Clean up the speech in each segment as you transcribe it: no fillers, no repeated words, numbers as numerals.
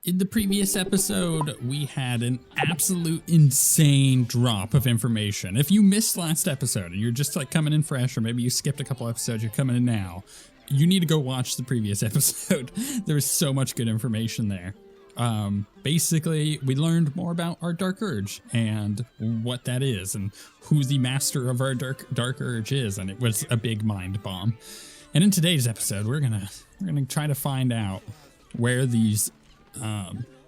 In the previous episode, we had an absolute insane drop of information. If you missed last episode and you're just like coming in fresh, or maybe you skipped a couple episodes, you're coming in now, you need to go watch the previous episode. There was so much good information there. Basically, we learned more about our Dark Urge and what that is and who the master of our Dark Urge is, and it was a big mind bomb. And in today's episode, we're gonna try to find out where these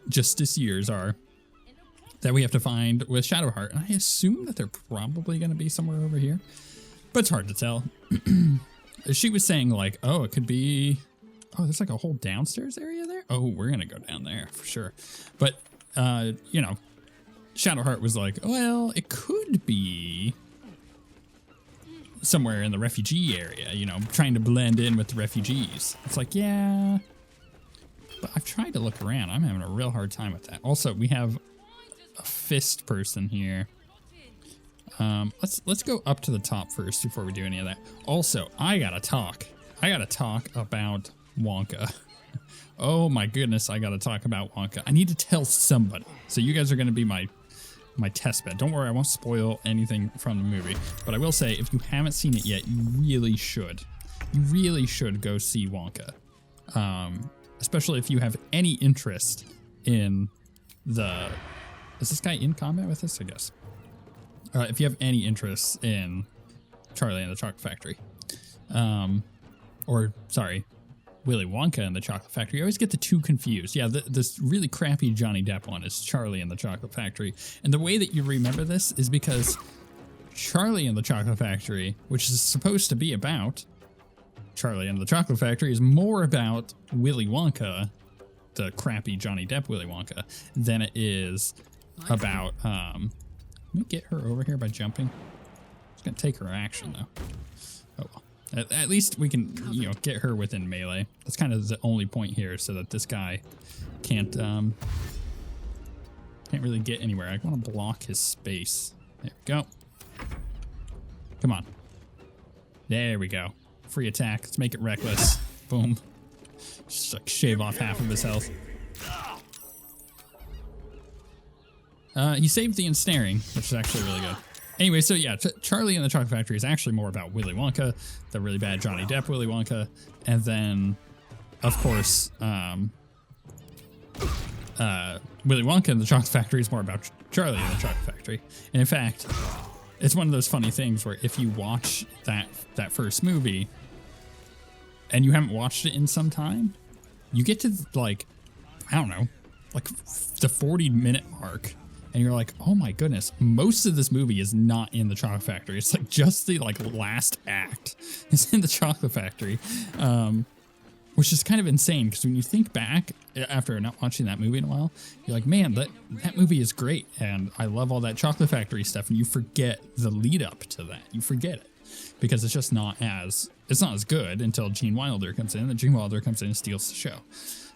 justiciars are that we have to find with Shadowheart. And I assume that they're probably going to be somewhere over here, but it's hard to tell. She was saying like, oh, it could be, oh, there's like a whole downstairs area there. Oh, we're going to go down there for sure. But, you know, Shadowheart was like, well, it could be somewhere in the refugee area, you know, trying to blend in with the refugees. It's like, yeah. But I've tried to look around. I'm having a real hard time with that. Also, we have a fist person here. Let's go up to the top first before we do any of that. Also, I gotta talk about Wonka. Oh my goodness, I gotta talk about Wonka. I need to tell somebody. So you guys are gonna be my test bed. Don't worry, I won't spoil anything from the movie. But I will say, if you haven't seen it yet, you really should. You really should go see Wonka. Especially if you have any interest in the... Is this guy in combat with us? I guess. If you have any interest in Charlie and the Chocolate Factory. Or, sorry, Willy Wonka and the Chocolate Factory. I always get the two confused. Yeah, this really crappy Johnny Depp one is Charlie and the Chocolate Factory. And the way that you remember this is because Charlie and the Chocolate Factory, which is supposed to be about Charlie and the Chocolate Factory, is more about Willy Wonka, the crappy Johnny Depp Willy Wonka, than it is about, let me get her over here by jumping. It's gonna take her action though. Oh well. At least we can, you know, get her within melee. That's kind of the only point here, so that this guy can't really get anywhere. I want to block his space. There we go. Come on. There we go. Free attack. Let's make it reckless. Boom. Just like shave off half of his health. He saved the ensnaring, which is actually really good. Anyway, so yeah, Charlie and the Chocolate Factory is actually more about Willy Wonka, the really bad Johnny Depp Willy Wonka, and then, of course, Willy Wonka and the Chocolate Factory is more about Charlie and the Chocolate Factory. And in fact, it's one of those funny things where if you watch that first movie and you haven't watched it in some time, you get to like, I don't know, like the 40-minute mark, and you're like, oh my goodness, most of this movie is not in the Chocolate Factory. It's like just the like last act is in the Chocolate Factory, which is kind of insane because when you think back after not watching that movie in a while, you're like, man, that movie is great, and I love all that Chocolate Factory stuff, and you forget the lead up to that. You forget it because it's just not as good until Gene Wilder comes in, and Gene Wilder comes in and steals the show,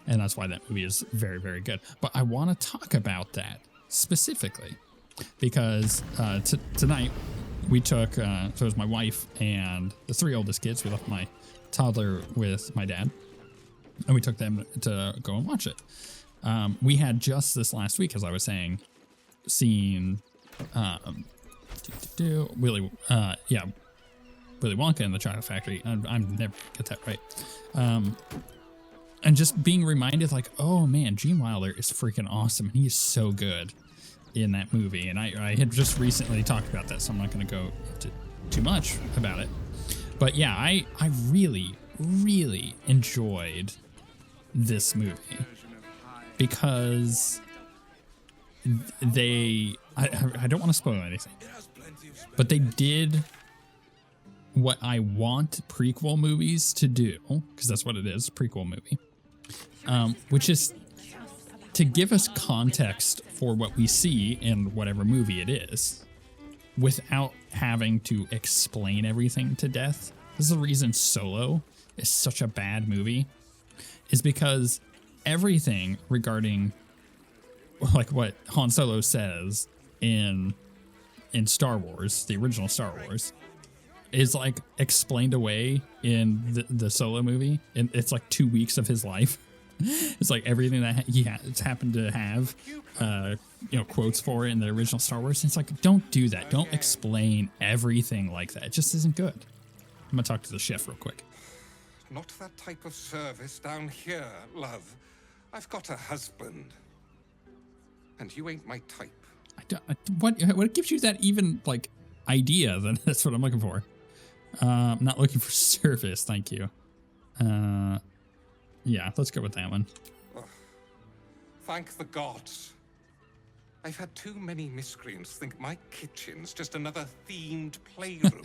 and that's why that movie is very, very good. But I want to talk about that specifically because tonight we took, so it was my wife and the three oldest kids. We left my toddler with my dad, and we took them to go and watch it. We had just this last week, as I was saying, seen Willy Wonka and the Chocolate Factory. I'm never get that right. And just being reminded, like, oh man, Gene Wilder is freaking awesome, and he is so good in that movie. And I had just recently talked about that, so I'm not going to go into too much about it. But yeah, I really, really enjoyed this movie because I don't want to spoil anything, but they did what I want prequel movies to do, because that's what it is, prequel movie, which is to give us context for what we see in whatever movie it is without having to explain everything to death. This is the reason Solo is such a bad movie, is because everything regarding like what Han Solo says in Star Wars, the original Star Wars, is like explained away in the Solo movie, and it's like 2 weeks of his life. It's like everything that it's happened to have, quotes for in the original Star Wars. It's like, don't do that. Don't explain everything like that. It just isn't good. I'm gonna talk to the chef real quick. Not that type of service down here, love. I've got a husband. And you ain't my type. What gives you that even, like, idea? Then that's what I'm looking for. I'm not looking for service, thank you. Yeah, let's go with that one. Oh, thank the gods. I've had too many miscreants think my kitchen's just another themed playroom.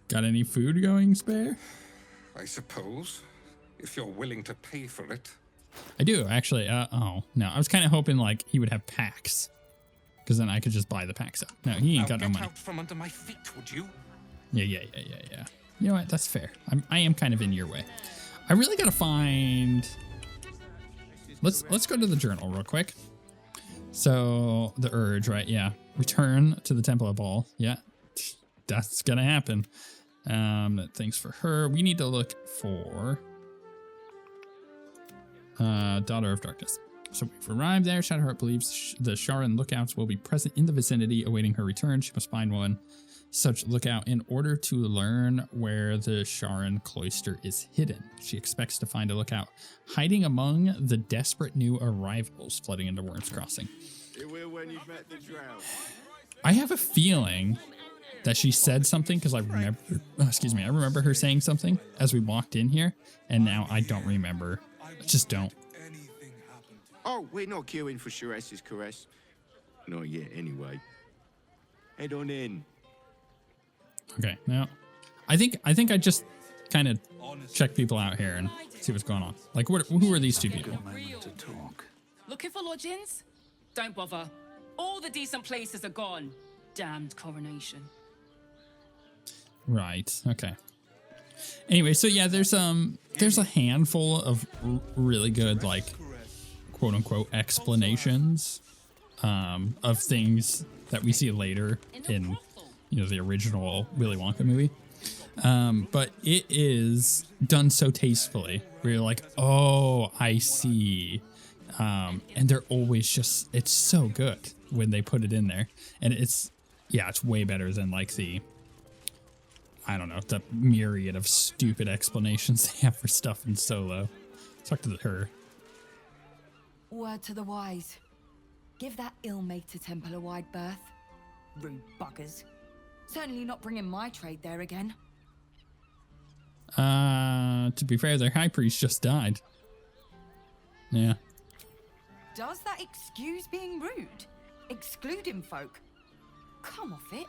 Got any food going spare? I suppose, if you're willing to pay for it. I do, actually. Oh, no. I was kind of hoping, like, he would have packs. Because then I could just buy the packs up. No, he ain't got no money. Out from under my feet, would you? Yeah. You know what? That's fair. I am kind of in your way. I really gotta find... Let's go to the journal real quick. So, the urge, right? Yeah. Return to the Temple of Ball. Yeah. That's gonna happen. Thanks for her. We need to look for... Daughter of Darkness. So we've arrived there. Shadowheart believes the Sharran lookouts will be present in the vicinity awaiting her return. She must find one such lookout in order to learn where the Sharran Cloister is hidden. She expects to find a lookout hiding among the desperate new arrivals flooding into Worm's Crossing. I have a feeling that she said something because I remember her saying something as we walked in here, and now I don't remember. I just don't. Oh, we're not queuing for Sharess's caress. Not yet, anyway. Head on in. Okay, now, I think I just kind of check people out here and see what's going on. Like, who are these two people? Looking for lodgings? Don't bother. All the decent places are gone. Damned coronation. Right. Okay. Anyway, so yeah, there's a handful of really good, like, quote unquote explanations of things that we see later in, the original Willy Wonka movie. But it is done so tastefully where you're like, oh, I see. And they're always just, it's so good when they put it in there. And it's way better than like the myriad of stupid explanations they have for stuff in Solo. Talk to her. Word to the wise. Give that ill-mate a temple a wide berth. Rude buggers. Certainly not bringing my trade there again. To be fair, their high priest just died. Yeah. Does that excuse being rude? Excluding folk? Come off it.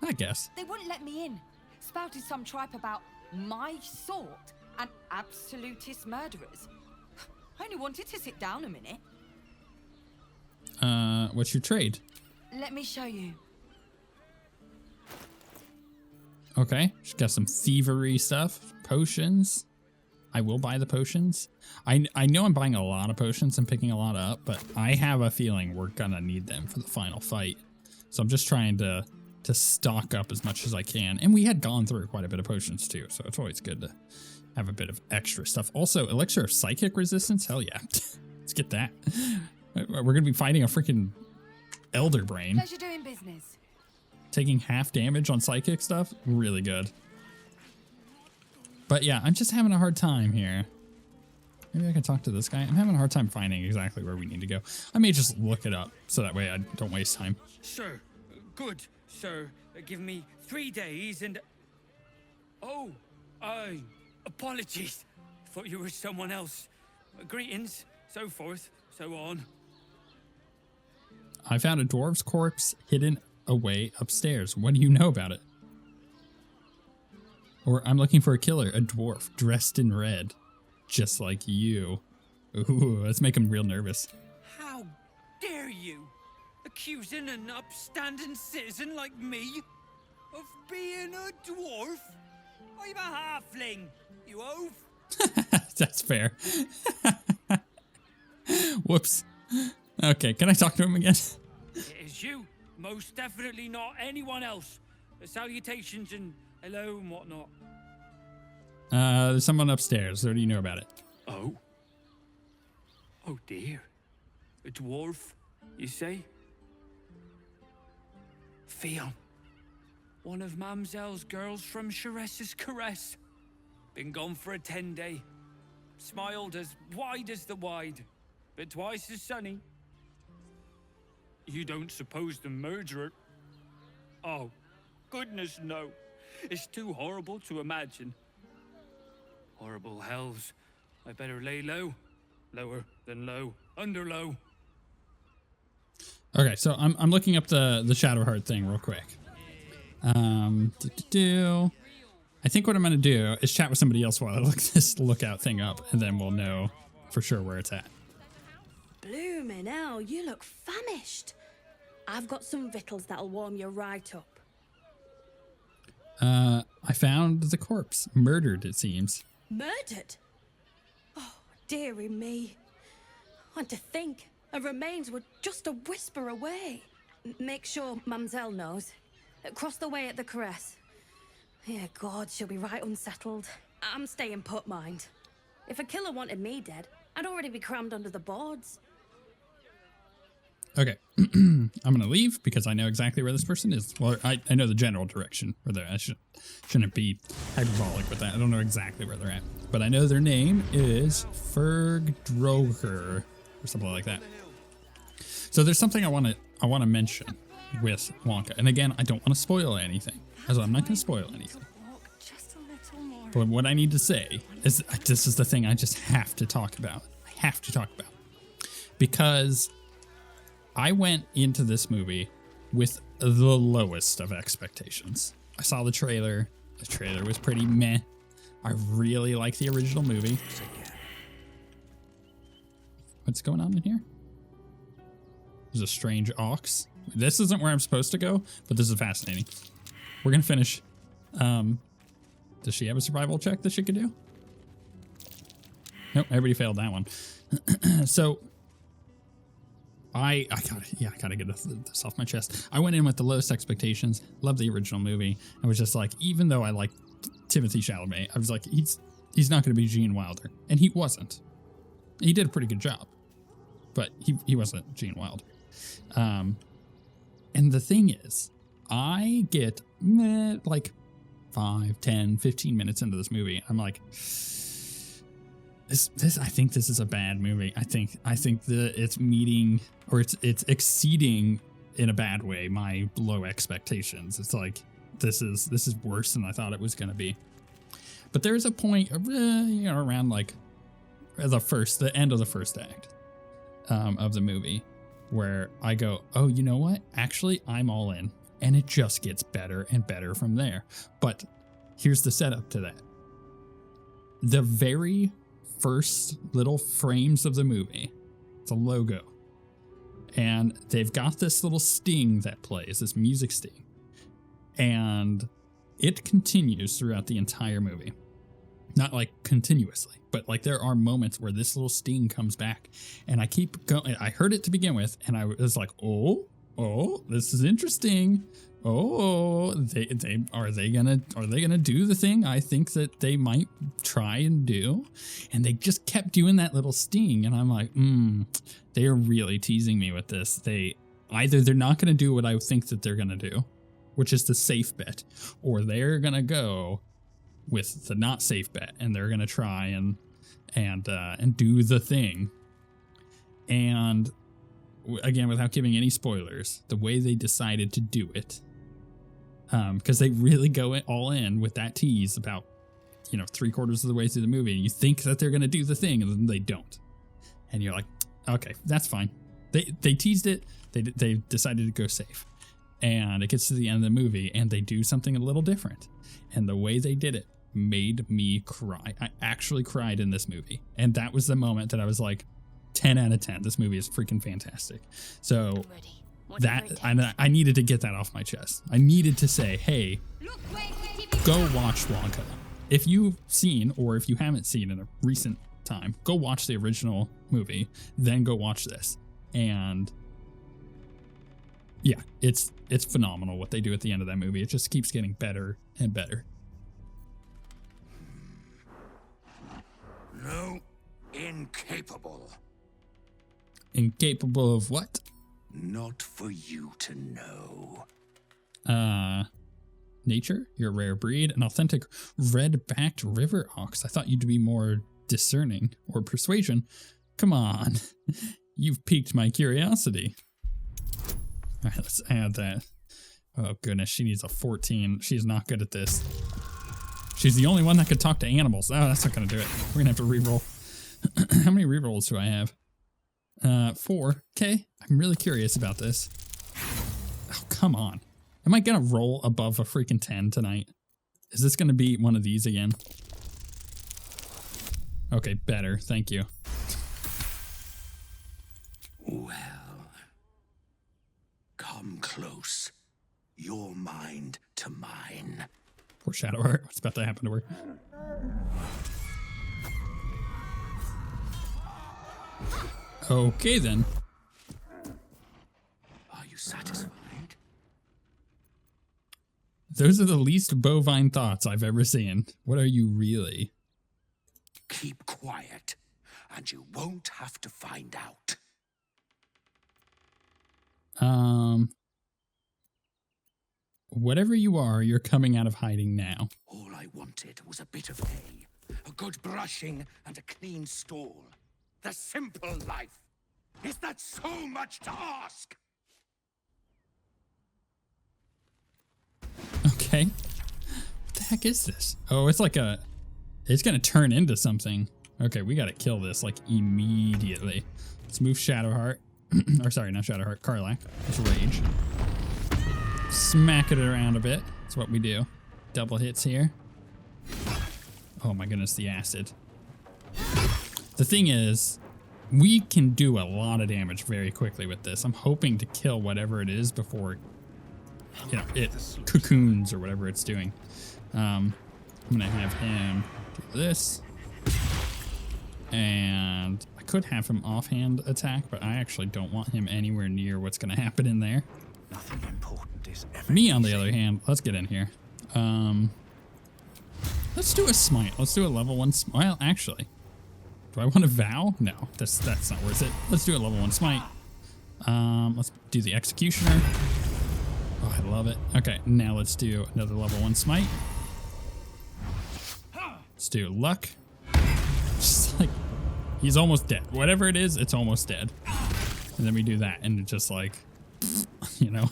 I guess. They wouldn't let me in. Spouted some tripe about my sort and absolutist murderers. I only wanted to sit down a minute. What's your trade? Let me show you. Okay, she's got some thievery stuff. Potions. I will buy the potions. I know I'm buying a lot of potions and picking a lot up, but I have a feeling we're gonna need them for the final fight. So I'm just trying to stock up as much as I can. And we had gone through quite a bit of potions too, so it's always good to have a bit of extra stuff. Also, elixir of psychic resistance? Hell yeah. Let's get that. We're going to be fighting a freaking elder brain. Pleasure doing business. Taking half damage on psychic stuff? Really good. But yeah, I'm just having a hard time here. Maybe I can talk to this guy. I'm having a hard time finding exactly where we need to go. I may just look it up so that way I don't waste time. Sir, good, sir. Give me 3 days and... Oh, apologies. Thought you were someone else. Greetings, so forth, so on. I found a dwarf's corpse hidden away upstairs. What do you know about it? Or I'm looking for a killer, a dwarf dressed in red, just like you. Ooh, let's make him real nervous. How dare you? Accusing an upstanding citizen like me of being a dwarf? I'm a halfling, you oaf. That's fair. Whoops. Okay, can I talk to him again? It is you. Most definitely not anyone else. Salutations and hello and whatnot. There's someone upstairs. What do you know about it? Oh? Oh dear. A dwarf, you say? Theon. One of Mamselle's girls from Sharran's caress. Been gone for a 10-day. Smiled as wide as the wide, but twice as sunny. You don't suppose the murderer... Oh, goodness no. It's too horrible to imagine. Horrible hells. I better lay low. Lower than low. Under low. Okay, so I'm looking up the Shadowheart thing real quick. I think what I'm gonna do is chat with somebody else while I look this lookout thing up, and then we'll know for sure where it's at. Bloomin' hell, you look famished. I've got some victuals that'll warm you right up. I found the corpse, murdered it seems. Murdered? Oh, dearie me. And to think, her remains were just a whisper away. Make sure Mamselle knows. Across the way at the caress. Yeah, God, she'll be right unsettled. I'm staying put, mind. If a killer wanted me dead, I'd already be crammed under the boards. Okay, I'm gonna leave because I know exactly where this person is. Well, I know the general direction where they're at. I shouldn't be hyperbolic with that. I don't know exactly where they're at, but I know their name is Fergdroger or something like that. So there's something I want to mention with Wonka, and again, I don't want to spoil anything, as I'm not going to spoil anything. But what I need to say is this is the thing I just have to talk about. I have to talk about because I went into this movie with the lowest of expectations. I saw the trailer. The trailer was pretty meh. I really like the original movie. What's going on in here? There's a strange ox. This isn't where I'm supposed to go, but this is fascinating. We're going to finish. Does she have a survival check that she could do? Nope, everybody failed that one. So I gotta get this off my chest. I went in with the lowest expectations. Loved the original movie. I was just like, even though I like Timothée Chalamet, I was like, he's not going to be Gene Wilder, and he wasn't. He did a pretty good job, but he wasn't Gene Wilder. And the thing is, I get like 5, 10, 15 minutes into this movie. I'm like, this. I think this is a bad movie. I think that it's meeting or it's exceeding in a bad way my low expectations. It's like this is worse than I thought it was going to be. But there's a point, around like the end of the first act of the movie, where I go, oh, you know what? Actually, I'm all in. And it just gets better and better from there. But here's the setup to that. The very first little frames of the movie, it's a logo. And they've got this little sting that plays, this music sting. And it continues throughout the entire movie. Not like continuously, but like there are moments where this little sting comes back, and I keep going. I heard it to begin with, and I was like, oh, this is interesting. Oh, are they gonna do the thing I think that they might try and do? And they just kept doing that little sting, and I'm like, they are really teasing me with this. They're not gonna do what I think that they're gonna do, which is the safe bet, or they're gonna go with the not safe bet, and they're gonna try and do the thing. And again, without giving any spoilers, the way they decided to do it, because they really go all in with that tease about 3/4 of the way through the movie, and you think that they're gonna do the thing, and then they don't, and you're like, okay, that's fine. They teased it. They decided to go safe, and it gets to the end of the movie, and they do something a little different, and the way they did it made me cry. I actually cried in this movie, and that was the moment that I was like, 10 out of 10. This movie is freaking fantastic. So that I needed to get that off my chest. I needed to say, hey, go watch Wonka. If you've seen, or if you haven't seen in a recent time, go watch the original movie, then go watch this. And yeah, it's phenomenal what they do at the end of that movie. It just keeps getting better and better. No, Incapable. Incapable of what? Not for you to know. Nature? You're a rare breed. An authentic red-backed river ox. I thought you'd be more discerning. Or persuasion. Come on. You've piqued my curiosity. Alright, let's add that. Oh goodness, she needs a 14. She's not good at this. She's the only one that could talk to animals. Oh, that's not gonna do it. We're gonna have to reroll. How many rerolls do I have? 4. Okay, I'm really curious about this. Oh, come on. Am I gonna roll above a freaking 10 tonight? Is this gonna be one of these again? Okay, better. Thank you. Well, come close. Your mind to mine. Poor Shadowheart. What's about to happen to her? Okay, then. Are you satisfied? Those are the least bovine thoughts I've ever seen. What are you really? Keep quiet, and you won't have to find out. Whatever you are, you're coming out of hiding now. All I wanted was a bit of hay, a good brushing, and a clean stall. The simple life. Is that so much to ask? Okay. What the heck is this? Oh, it's like a... It's gonna turn into something. Okay, we gotta kill this, like, immediately. Let's move Shadowheart. Or sorry, not Shadowheart, Karlach. Let's rage. Smack it around a bit. That's what we do. Double hits here. Oh my goodness, the acid. The thing is, we can do a lot of damage very quickly with this. I'm hoping to kill whatever it is before, you know, it cocoons or whatever it's doing. I'm gonna have him do this. And I could have him offhand attack, but I actually don't want him anywhere near what's gonna happen in there. Nothing important is ever Me, on the other hand, let's get in here. Let's do a smite. Let's do a level 1 smite. Well, actually, do I want to vow? No, that's not worth it. Let's do a level 1 smite. Let's do the executioner. Oh, I love it. Okay, now let's do another level 1 smite. Let's do luck. Just like, he's almost dead. Whatever it is, it's almost dead. And then we do that, and it just like, you know.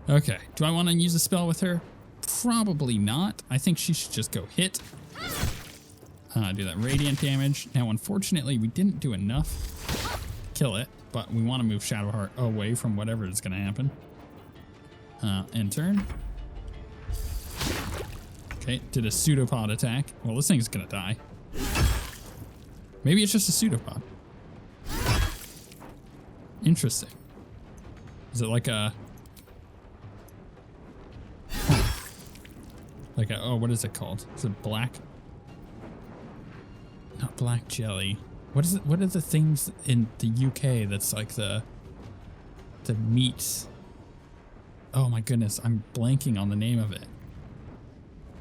Okay, do I want to use a spell with her? Probably not. I think she should just go hit. Do that radiant damage. Now, unfortunately, we didn't do enough to kill it, but we want to move Shadowheart away from whatever is going to happen. End turn. Okay, did a pseudopod attack. Well, this thing's going to die. Maybe it's just a pseudopod. Interesting. Is it like a... Like a... Oh, what is it called? Is it black? Not black jelly. What is it? What are the things in the UK that's like the meat? Oh my goodness, I'm blanking on the name of it.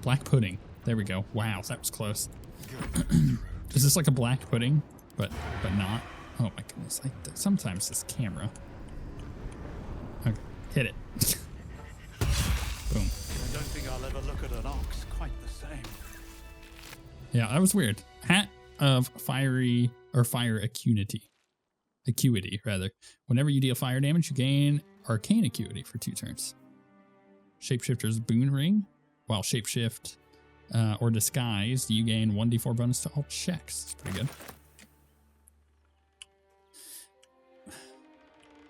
Black pudding. There we go. Wow, that was close. Is this like a black pudding? But not. Oh my goodness. Sometimes this camera. Okay, hit it. Boom. I don't think I'll ever look at an ox quite the same. Yeah, that was weird. Hat of fiery or fire acuity. Acuity, rather. Whenever you deal fire damage, you gain arcane acuity for 2 turns. Shapeshifter's boon ring. While shapeshift or disguise, you gain 1d4 bonus to all checks. That's pretty good.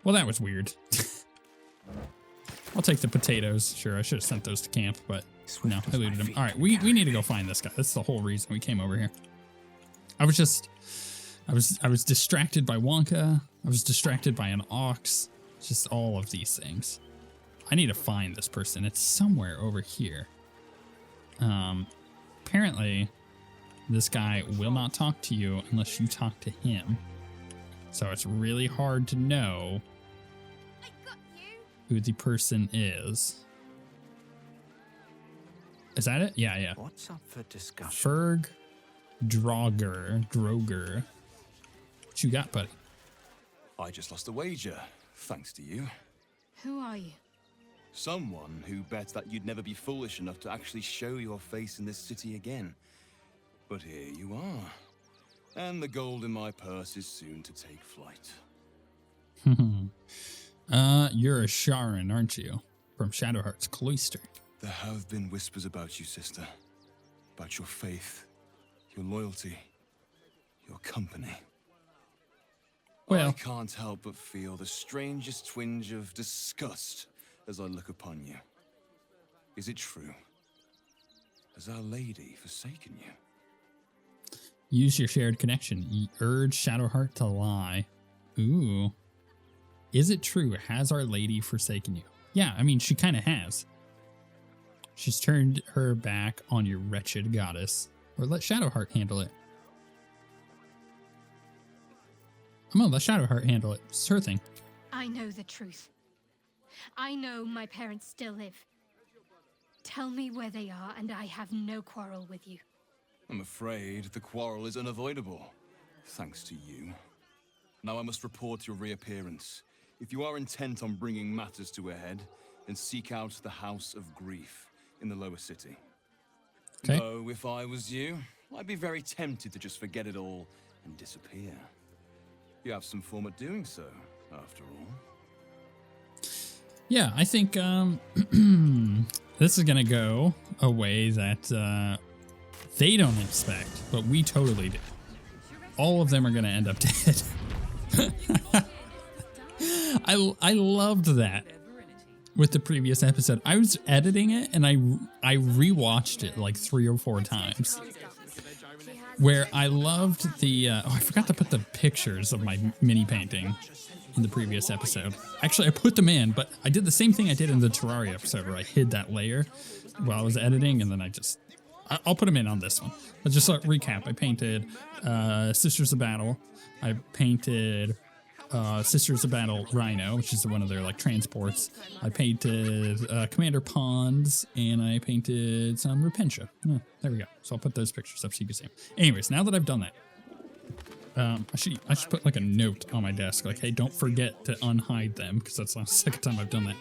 Well, that was weird. I'll take the potatoes. Sure, I should have sent those to camp, but no, I looted them. All right, we need to go find this guy. That's the whole reason we came over here. I was distracted by Wonka. I was distracted by an ox. Just all of these things. I need to find this person. It's somewhere over here. Apparently, this guy will not talk to you unless you talk to him. So it's really hard to know who the person is. Is that it? Yeah. What's up for discussion? Ferg Droger. What you got, buddy? I just lost a wager, thanks to you. Who are you? Someone who bet that you'd never be foolish enough to actually show your face in this city again. But here you are. And the gold in my purse is soon to take flight. You're a Sharran, aren't you? From Shadowheart's Cloister. There have been whispers about you, sister. About your faith, your loyalty, your company. Well, I can't help but feel the strangest twinge of disgust as I look upon you. Is it true? Has Our Lady forsaken you? Use your shared connection. Urge Shadowheart to lie. Ooh. Is it true? Has Our Lady forsaken you? Yeah, I mean, she kind of has. She's turned her back on your wretched goddess. Or let Shadowheart handle it. I'm gonna let Shadowheart handle it. It's her thing. I know the truth. I know my parents still live. Tell me where they are, and I have no quarrel with you. I'm afraid the quarrel is unavoidable, thanks to you. Now I must report your reappearance. If you are intent on bringing matters to a head, then seek out the House of Grief in the lower city. Okay. Though, if I was you, I'd be very tempted to just forget it all and disappear. You have some form at doing so, after all. Yeah, I think this is gonna go a way that they don't expect, but we totally do. All of them are gonna end up dead. I loved that with the previous episode. I was editing it and I rewatched it like 3 or 4 times. Where I loved the I forgot to put the pictures of my mini painting in the previous episode. Actually, I put them in, but I did the same thing I did in the Terraria episode where I hid that layer while I was editing, and then I'll put them in on this one. Let's just recap. I painted Sisters of Battle. I painted Sisters of Battle Rhino, which is one of their like transports. I painted Commander Pons, and I painted some Repentia. Yeah, there we go. So I'll put those pictures up so you can see them. Anyways, now that I've done that, I should put like a note on my desk, like, hey, don't forget to unhide them, because that's the second time I've done that.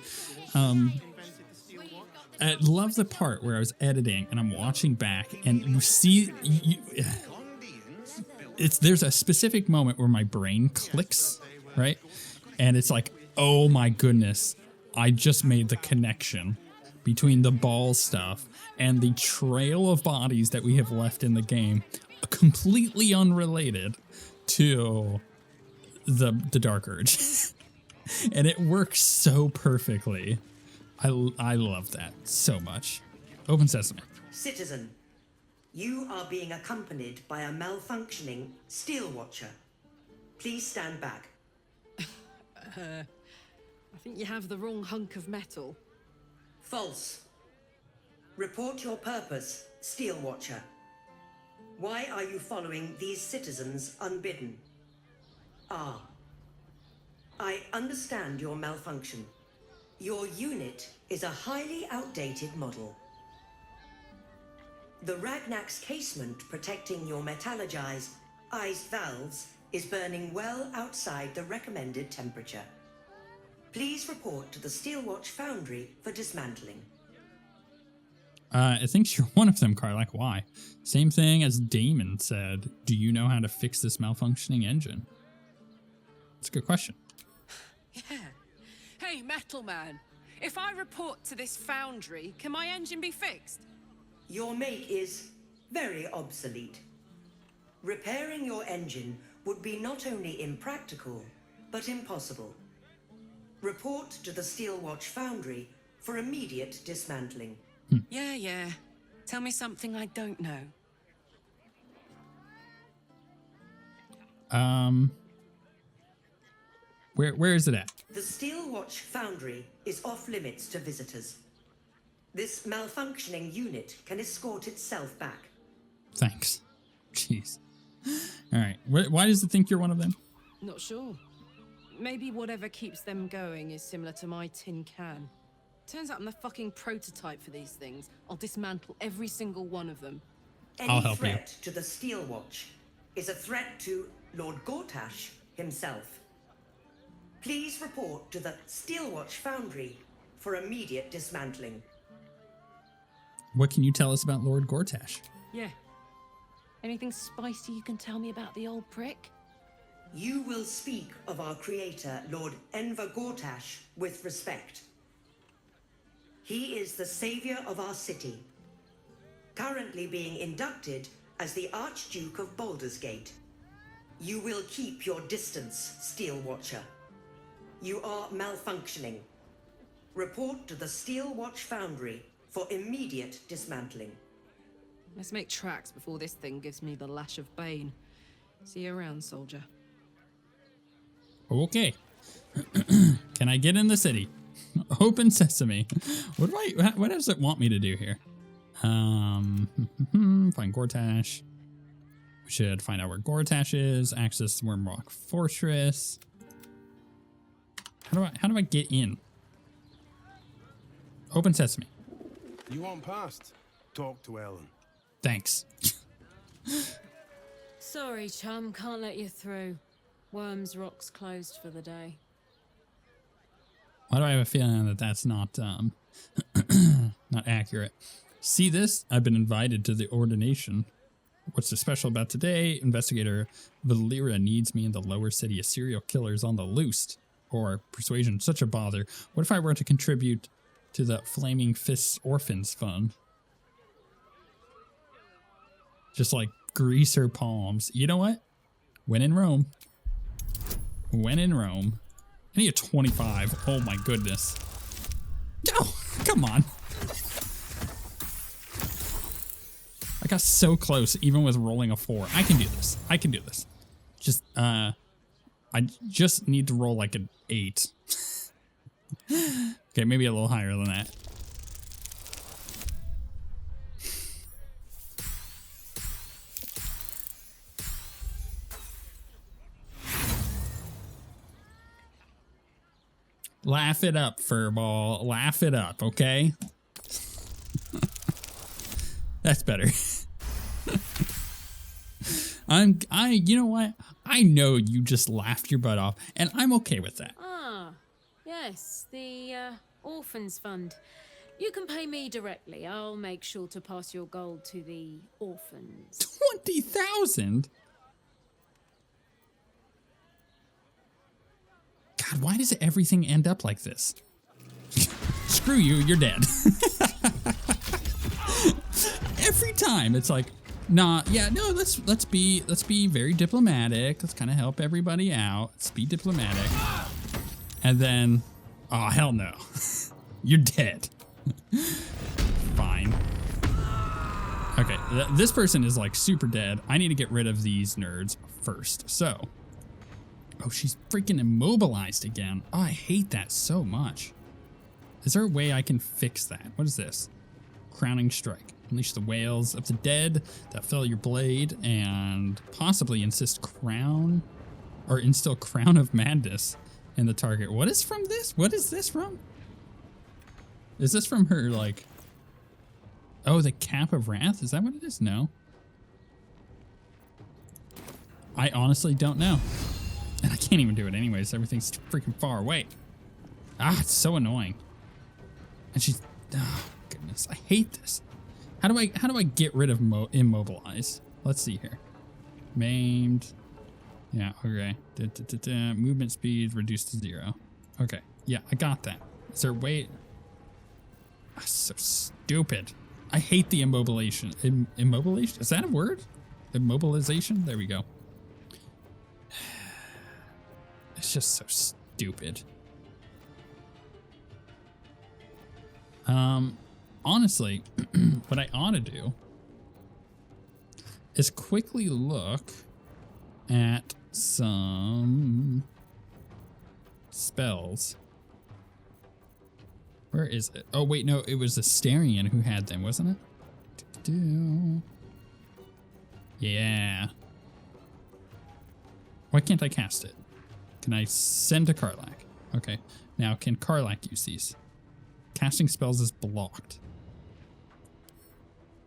I love the part where I was editing and I'm watching back, and you see, there's a specific moment where my brain clicks, right? And it's like, oh my goodness, I just made the connection between the ball stuff and the trail of bodies that we have left in the game, completely unrelated to the Dark Urge. And it works so perfectly. I love that so much. Open sesame. Citizen, you are being accompanied by a malfunctioning steel watcher. Please stand back. I think you have the wrong hunk of metal. False. Report your purpose, steel watcher. Why are you following these citizens unbidden? Ah. I understand your malfunction. Your unit is a highly outdated model. The Ragnak's casement protecting your metallurgized iced valves is burning well outside the recommended temperature. Please report to the Steelwatch Foundry for dismantling. I think you're one of them, Karlak. Why? Same thing as Damon said. Do you know how to fix this malfunctioning engine? It's a good question. Yeah. Hey, Metal Man. If I report to this foundry, can my engine be fixed? Your make is very obsolete. Repairing your engine would be not only impractical, but impossible. Report to the Steelwatch Foundry for immediate dismantling. Yeah. Tell me something I don't know. Where is it at? The Steelwatch Foundry is off limits to visitors. This malfunctioning unit can escort itself back. Thanks. Jeez. All right. Why does it think you're one of them? Not sure. Maybe whatever keeps them going is similar to my tin can. Turns out I'm the fucking prototype for these things. I'll dismantle every single one of them. I'll help you. Any threat to the Steel Watch is a threat to Lord Gortash himself. Please report to the Steel Watch Foundry for immediate dismantling. What can you tell us about Lord Gortash? Yeah. Anything spicy you can tell me about the old prick? You will speak of our creator, Lord Enver Gortash, with respect. He is the savior of our city, currently being inducted as the Archduke of Baldur's Gate. You will keep your distance, Steel Watcher. You are malfunctioning. Report to the Steel Watch Foundry for immediate dismantling. Let's make tracks before this thing gives me the lash of Bane. See you around, soldier. Okay. Can I get in the city? Open sesame. What does it want me to do here? Find Gortash. We should find out where Gortash is. Access Wormrock Fortress. How do I get in? Open sesame. You want past? Talk to Ellen. Thanks. Sorry, chum, can't let you through. Worms Rock's closed for the day. Why do I have a feeling that that's not not accurate? See this? I've been invited to the ordination. What's so special about today? Investigator Valera needs me in the lower city. A serial killer's on the loose. Or persuasion, such a bother. What if I were to contribute to the Flaming Fists Orphans Fund? Just like grease her palms. You know what? When in Rome. When in Rome. I need a 25. Oh my goodness. Oh, come on. I got so close, even with rolling a 4. I can do this. I can do this. Just, I just need to roll like an 8. Okay, maybe a little higher than that. Laugh it up, Furball. Laugh it up, okay? That's better. You know what? I know you just laughed your butt off, and I'm okay with that. Ah, yes, the Orphans Fund. You can pay me directly. I'll make sure to pass your gold to the orphans. 20,000? God, why does everything end up like this? Screw you, you're dead. Every time it's like, nah, yeah, no, let's be very diplomatic. Let's kind of help everybody out. Let's be diplomatic. And then, oh hell no. You're dead. Fine. Okay, this person is like super dead. I need to get rid of these nerds first. So, oh, she's freaking immobilized again. Oh, I hate that so much. Is there a way I can fix that? What is this? Crowning Strike. Unleash the wails of the dead that fell your blade and possibly instill Crown of Madness in the target. What is from this? What is this from? Is this from her, like... Oh, the Cap of Wrath? Is that what it is? No. I honestly don't know. And I can't even do it anyways. Everything's freaking far away. Ah, it's so annoying. And she's... Oh, goodness. I hate this. How do I get rid of immobilize? Let's see here. Maimed. Yeah, okay. Movement speed reduced to 0. Okay. Yeah, I got that. Is there a way... Oh, so stupid. I hate the immobilization. Immobilization? Is that a word? Immobilization? There we go. It's just so stupid. Honestly, what I ought to do is quickly look at some spells. Where is it? Oh, wait, no, it was Asterion who had them, wasn't it? Yeah. Why can't I cast it? Can I send to Karlach? Okay. Now, can Karlach use these? Casting spells is blocked.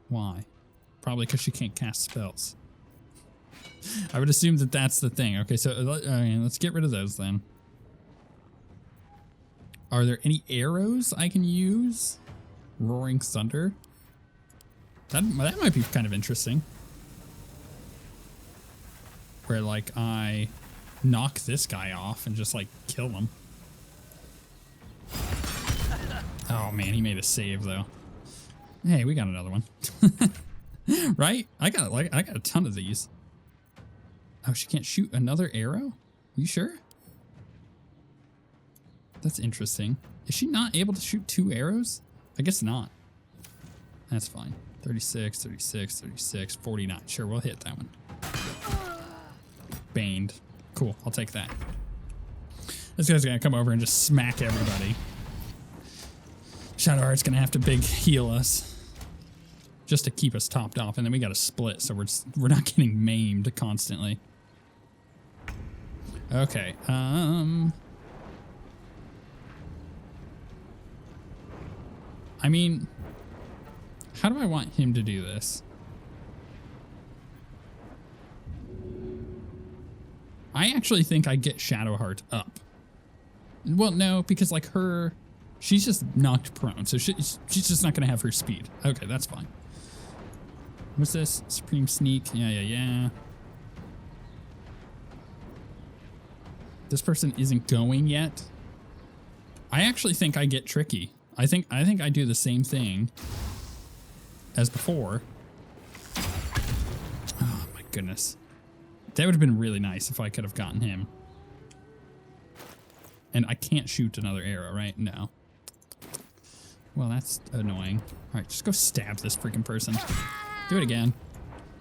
Why? probably because she can't cast spells. I would assume that that's the thing. Okay, so let's get rid of those then. Are there any arrows I can use? Roaring Thunder? That might be kind of interesting. Where, like, I knock this guy off and just, like, kill him. Oh, man, he made a save, though. Hey, we got another one. Right? I got a ton of these. Oh, she can't shoot another arrow? You sure? That's interesting. Is she not able to shoot 2 arrows? I guess not. That's fine. 36, 36, 36, 49. Sure, we'll hit that one. Baned. Cool, I'll take that. This guy's gonna come over and just smack everybody. Shadowheart's gonna have to big heal us. Just to keep us topped off, and then we gotta split so we're not getting maimed constantly. Okay, I mean, how do I want him to do this? I actually think I get Shadowheart up. Well, no, because like she's just knocked prone, so she's just not gonna have her speed. Okay, that's fine. What's this? Supreme Sneak. Yeah. This person isn't going yet. I actually think I get tricky. I think I do the same thing as before. Oh my goodness. That would have been really nice if I could have gotten him. And I can't shoot another arrow, right? No. Well, that's annoying. All right, just go stab this freaking person. Do it again.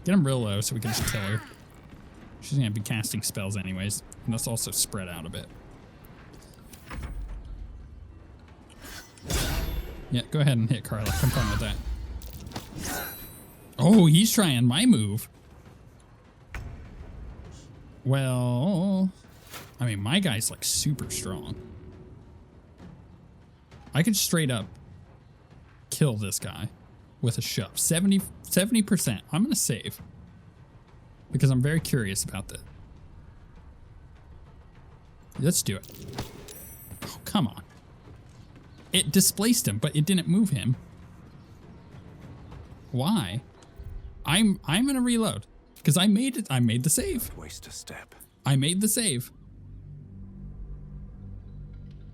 Get him real low so we can just kill her. She's gonna be casting spells anyways. And let's also spread out a bit. Yeah, go ahead and hit Carla. I'm fine with that. Oh, he's trying my move. Well, I mean, my guy's like super strong. I could straight up kill this guy with a shove. 70%. I'm going to save because I'm very curious about that. Let's do it. Oh, come on. It displaced him, but it didn't move him. Why? I'm going to reload because I made it. I made the save. Waste a step. I made the save.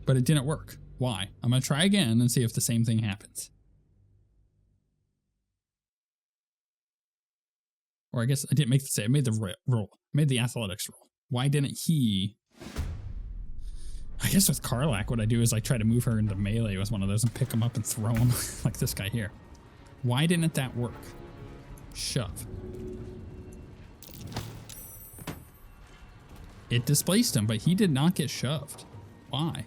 But it didn't work. Why? I'm going to try again and see if the same thing happens. Or I guess I didn't make the save. I made the roll. I made the athletics roll. Why didn't he? I guess with Karlach, what I do is I try to move her into melee with one of those and pick him up and throw him like this guy here. Why didn't that work? Shove. It displaced him, but he did not get shoved. Why?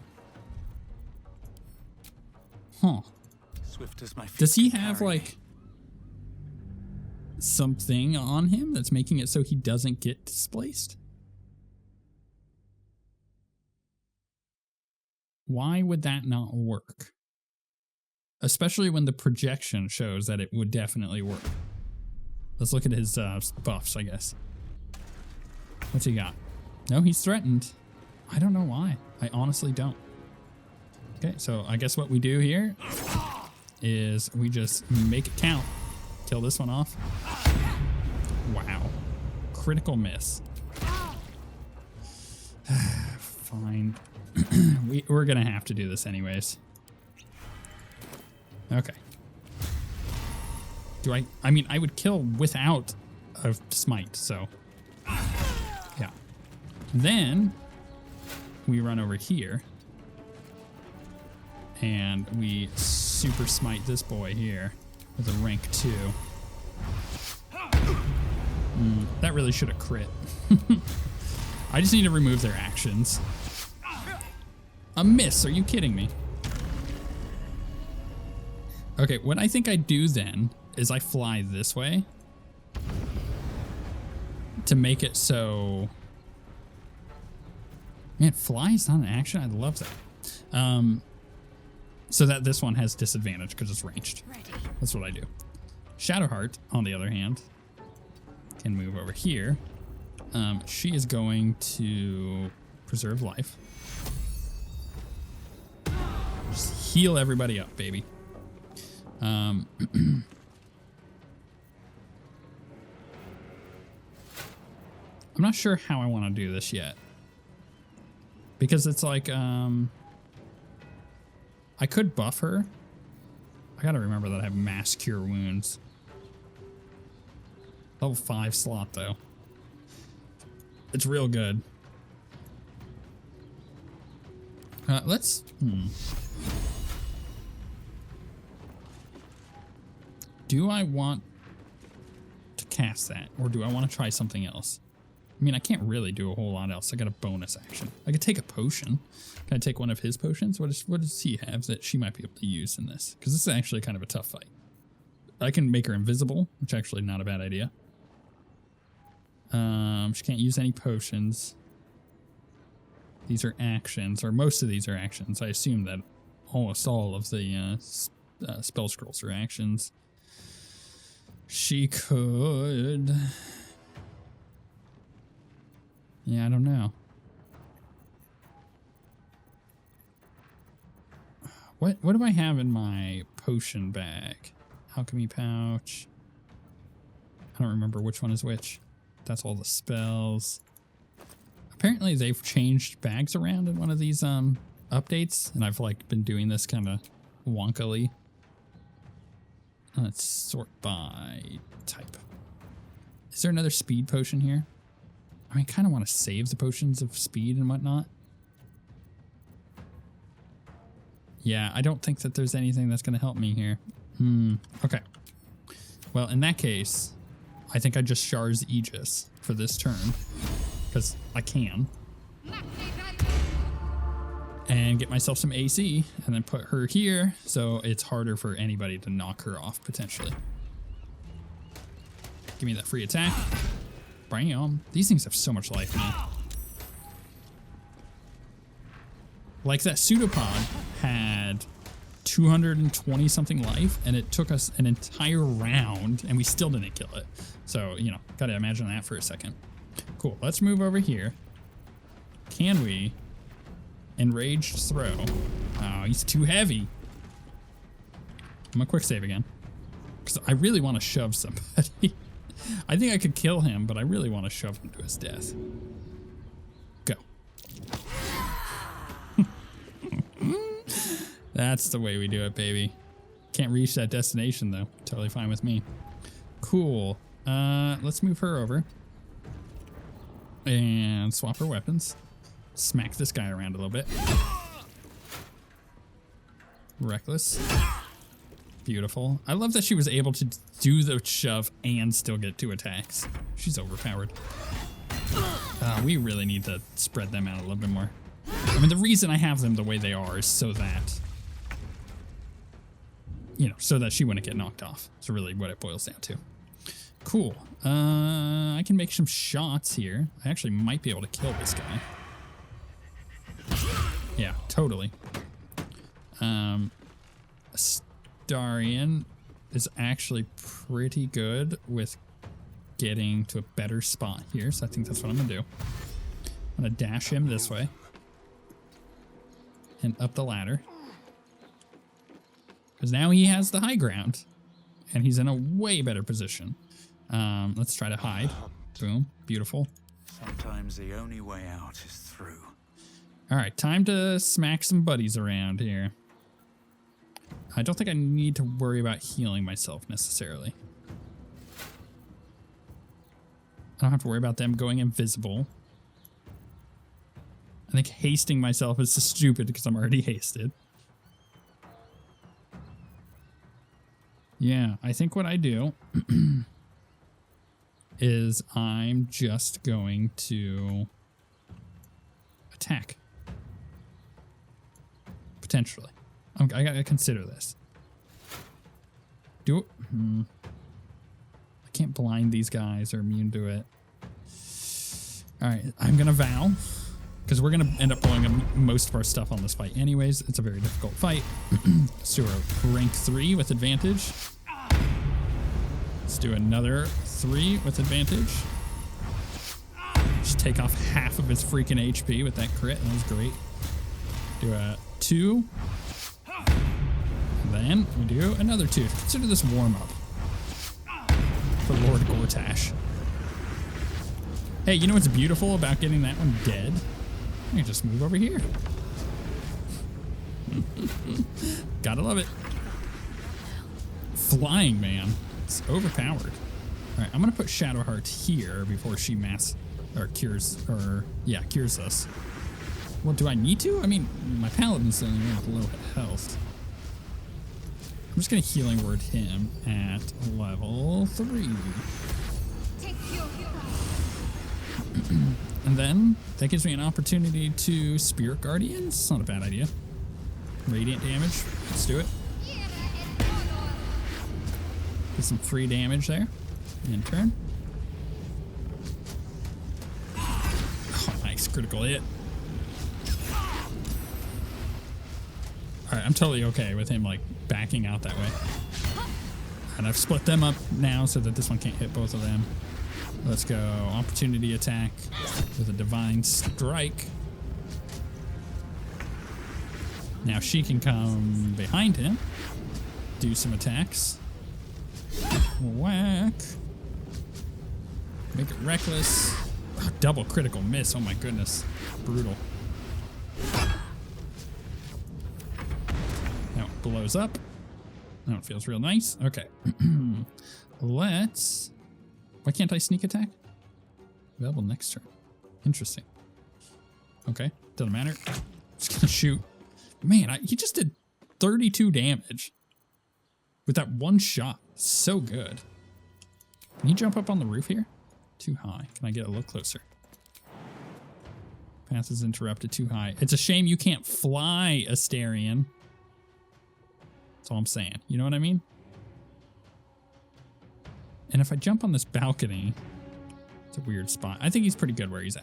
Huh. Swift as my feet Does he can have carry me. like something on him that's making it so he doesn't get displaced? Why would that not work? Especially when the projection shows that it would definitely work. Let's look at his buffs, I guess. What's he got? No, he's threatened. I don't know why. I honestly don't. Okay, so I guess what we do here is we just make it count. Kill this one off. Wow. Critical miss. Fine. We're gonna have to do this anyways. Okay. I mean, I would kill without a smite, so. Yeah. Then we run over here. And we super smite this boy here with a rank 2. That really should have crit. I just need to remove their actions. A miss, are you kidding me? Okay, what I think I do then is I fly this way to make it so... Man, fly is not an action? I love that. So that this one has disadvantage because it's ranged. That's what I do. Shadowheart, on the other hand, can move over here. She is going to preserve life. Just heal everybody up, baby. I'm not sure how I want to do this yet. Because it's like, I could buff her. I gotta remember that I have mass cure wounds. Level 5 slot, though. It's real good. Let's... Do I want to cast that? Or do I want to try something else? I mean, I can't really do a whole lot else. I got a bonus action. I could take a potion. Can I take one of his potions? What does he have that she might be able to use in this? Because this is actually kind of a tough fight. I can make her invisible, which is actually not a bad idea. She can't use any potions. These are actions, or most of these are actions. I assume that almost all of the spell scrolls are actions. She could... Yeah, I don't know. What do I have in my potion bag? Alchemy pouch. I don't remember which one is which. That's all the spells. Apparently they've changed bags around in one of these updates, and I've like been doing this kind of wonkily. Let's sort by type. Is there another speed potion here? I mean, I kind of want to save the potions of speed and whatnot. Yeah, I don't think that there's anything that's going to help me here. Okay. Well, in that case, I think I just Shar's Aegis for this turn. Because I can. And get myself some AC, and then put her here, so it's harder for anybody to knock her off, potentially. Give me that free attack. Bam. These things have so much life now. Like that pseudopod had 220 something life, and it took us an entire round, and we still didn't kill it. So, you know, gotta imagine that for a second. Cool, let's move over here. Can we? Enraged throw. Oh, he's too heavy. I'm gonna quick save again. Because I really want to shove somebody. I think I could kill him, but I really want to shove him to his death. Go. That's the way we do it, baby. Can't reach that destination, though. Totally fine with me. Cool. Let's move her over. And swap her weapons. Smack this guy around a little bit. Reckless. Beautiful. I love that she was able to do the shove and still get 2 attacks. She's overpowered. We really need to spread them out a little bit more. I mean, the reason I have them the way they are is so that, you know, so that she wouldn't get knocked off. That's really what it boils down to. Cool. I can make some shots here. I actually might be able to kill this guy. Yeah, totally. Astarion is actually pretty good with getting to a better spot here, so I think that's what I'm gonna do. I'm gonna dash him this way and up the ladder, because now he has the high ground and he's in a way better position. Let's try to hide. Boom. Beautiful. Sometimes the only way out is through. All right, time to smack some buddies around here. I don't think I need to worry about healing myself necessarily. I don't have to worry about them going invisible. I think hasting myself is stupid because I'm already hasted. Yeah, I think what I do is I'm just going to attack. Potentially. I gotta consider this. Do it. I can't blind these guys or immune to it. Alright, I'm gonna vow. Because we're gonna end up blowing most of our stuff on this fight anyways. It's a very difficult fight. So we're rank 3 with advantage. Let's do another 3 with advantage. Just take off half of his freaking HP with that crit. That was great. Do a 2. And then we do another 2. Consider this warm-up for Lord Gortash. Hey, you know what's beautiful about getting that one dead? You just move over here. Gotta love it. Flying man. It's overpowered. All right, I'm gonna put Shadowheart here before she cures us. Well, do I need to? I mean, my paladin's the only one with a little bit of health. I'm just gonna healing word him at level 3. And then that gives me an opportunity to Spirit Guardians. It's not a bad idea. Radiant damage. Let's do it. Get some free damage there. And turn. Oh, nice. Critical hit. Alright, I'm totally okay with him, like, backing out that way. And I've split them up now so that this one can't hit both of them. Let's go. Opportunity attack with a Divine Strike. Now she can come behind him, do some attacks. Whack. Make it reckless. Oh, double critical miss. Oh my goodness. Brutal. Now it blows up. Now it feels real nice. Okay. Let's... Why can't I sneak attack? Available next turn. Interesting. Okay, doesn't matter. Just gonna shoot. Man, he just did 32 damage with that one shot. So good. Can you jump up on the roof here? Too high. Can I get a little closer? Path is interrupted. Too high. It's a shame you can't fly, Astarion. That's all I'm saying. You know what I mean? And if I jump on this balcony, it's a weird spot. I think he's pretty good where he's at.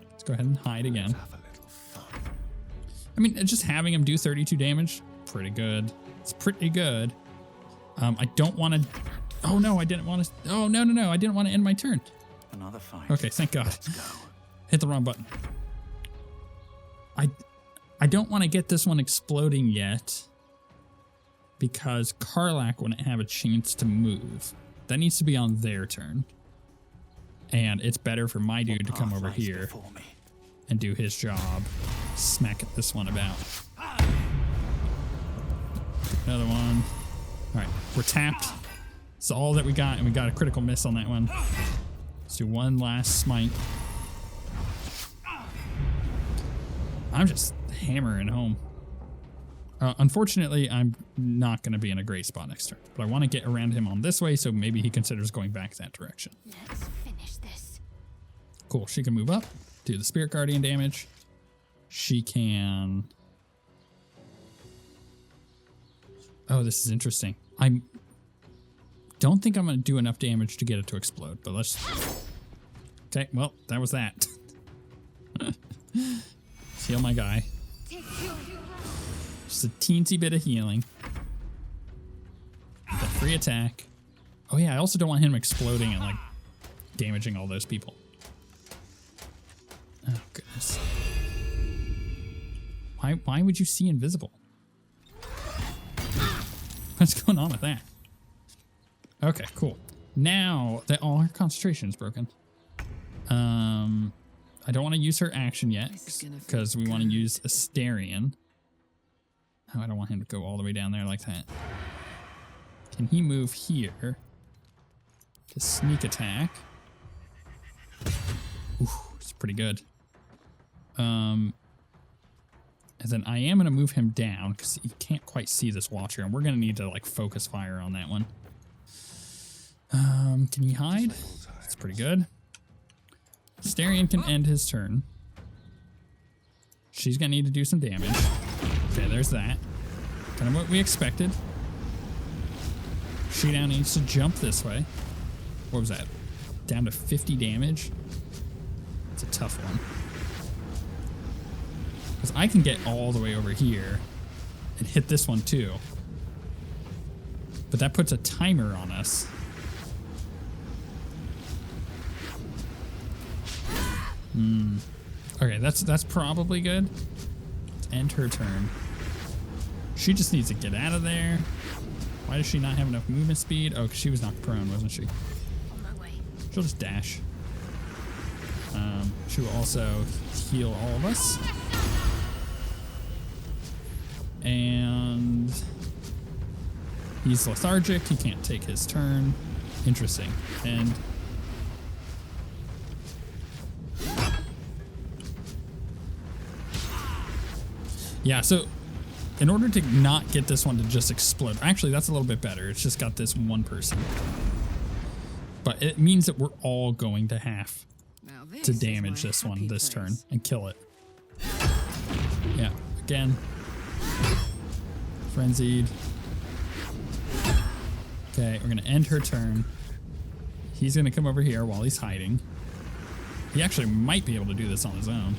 Let's go ahead and hide again. I mean, just having him do 32 damage, pretty good. It's pretty good. I don't want to... Oh, no, I didn't want to... Oh, no. I didn't want to end my turn. Another fight. Okay, thank God. Hit the wrong button. I don't want to get this one exploding yet because Karlach wouldn't have a chance to move. That needs to be on their turn. And it's better for my dude to come over here and do his job. Smack this one about. Another one. All right, we're tapped. It's all that we got, and we got a critical miss on that one. Let's do one last smite. I'm just hammering home. Unfortunately, I'm not going to be in a great spot next turn, but I want to get around him on this way, so maybe he considers going back that direction. Let's finish this. Cool. She can move up, do the Spirit Guardian damage. She can... Oh, this is interesting. I don't think I'm going to do enough damage to get it to explode, but let's... Okay, well, that was that. Let's heal my guy. Just a teensy bit of healing. With a free attack. Oh yeah, I also don't want him exploding and like damaging all those people. Oh goodness. Why would you see invisible? What's going on with that? Okay, cool. Now that all her concentration is broken. I don't want to use her action yet because we want to use Astarion. Oh, I don't want him to go all the way down there like that. Can he move here to sneak attack? Ooh, it's pretty good. And then I am going to move him down because he can't quite see this watcher, and we're going to need to like focus fire on that one. Can he hide? That's pretty good. Astarion can end his turn. She's going to need to do some damage. Okay, there's that. Kind of what we expected. She now needs to jump this way. What was that? Down to 50 damage? It's a tough one. Because I can get all the way over here and hit this one too. But that puts a timer on us. Okay, that's probably good. Let's end her turn. She just needs to get out of there. Why does she not have enough movement speed? Oh, because she was knocked prone, wasn't she? On my way. She'll just dash. She will also heal all of us. And he's lethargic. He can't take his turn. Interesting. And yeah, so in order to not get this one to just explode, actually that's a little bit better. It's just got this one person. But it means that we're all going to have to damage this one this turn and kill it. Yeah, again. Frenzied. Okay, we're gonna end her turn. He's gonna come over here while he's hiding. He actually might be able to do this on his own.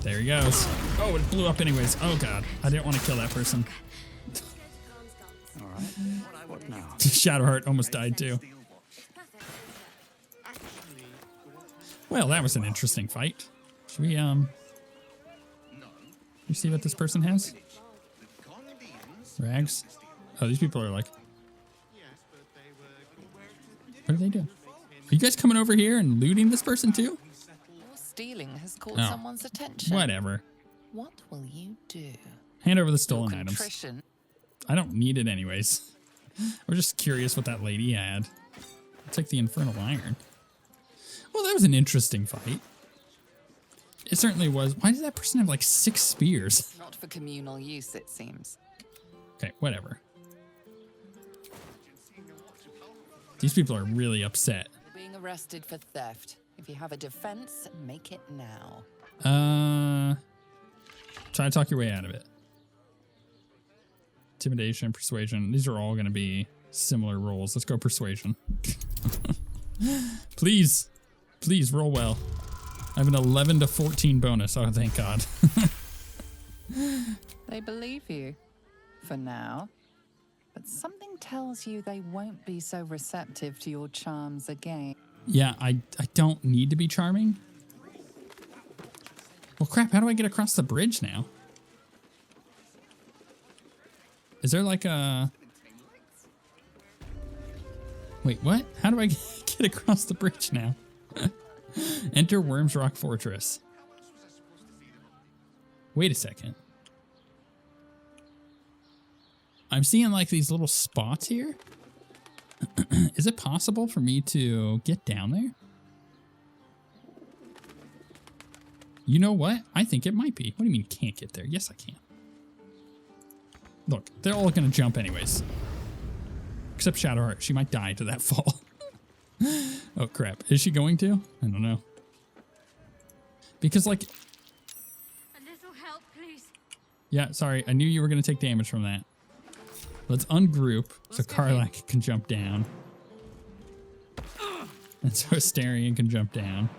There he goes. Oh, it blew up anyways. Oh god, I didn't want to kill that person. All right. What now? Shadowheart almost died too. Well, that was an interesting fight. Should we you see what this person has? Rags? Oh, these people are like... What are they doing? Are you guys coming over here and looting this person too? Your stealing has caught someone's attention. Whatever. What will you do? Hand over the stolen items. Contrition. I don't need it anyways. We're just curious what that lady had. I'll take the infernal iron. Well, that was an interesting fight. It certainly was. Why did that person have like 6 spears? Not for communal use, it seems. Okay, whatever. These people are really upset. You're being arrested for theft. If you have a defense, make it now. Try to talk your way out of it. Intimidation, persuasion. These are all going to be similar rolls. Let's go persuasion. Please. Please roll well. I have an 11 to 14 bonus. Oh, thank God. They believe you. For now. But something tells you they won't be so receptive to your charms again. Yeah, I don't need to be charming. Well, crap, how do I get across the bridge now? Is there like a... Wait, what? How do I get across the bridge now? Enter Worms Rock Fortress. Wait a second. I'm seeing like these little spots here. Is it possible for me to get down there? You know what? I think it might be. What do you mean can't get there? Yes, I can. Look, they're all going to jump anyways. Except Shadowheart. She might die to that fall. Oh, crap. Is she going to? I don't know. Because, like... A little help, please. Yeah, sorry. I knew you were going to take damage from that. Let's ungroup so Karlak can jump down. And so Astarion can jump down.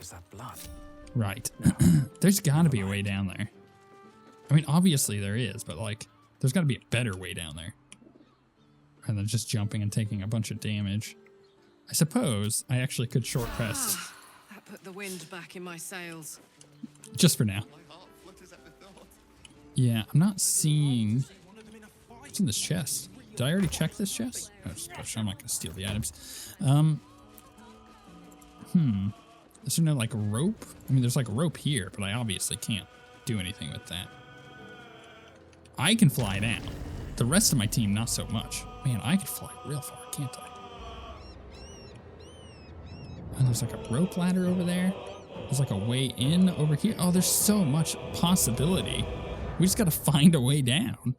Is that blood? Right. There's got to be a way down there. I mean, obviously there is, but, like, there's got to be a better way down there. Rather than just jumping and taking a bunch of damage. I suppose I actually could short rest. That put the wind back in my sails. Just for now. Yeah, I'm not seeing... What's in this chest? Did I already check this chest? Oh, just push. I'm not going to steal the items. Is there no, like, rope? I mean, there's, like, a rope here, but I obviously can't do anything with that. I can fly down. The rest of my team, not so much. Man, I could fly real far, can't I? Oh, there's, like, a rope ladder over there. There's, like, a way in over here. Oh, there's so much possibility. We just got to find a way down.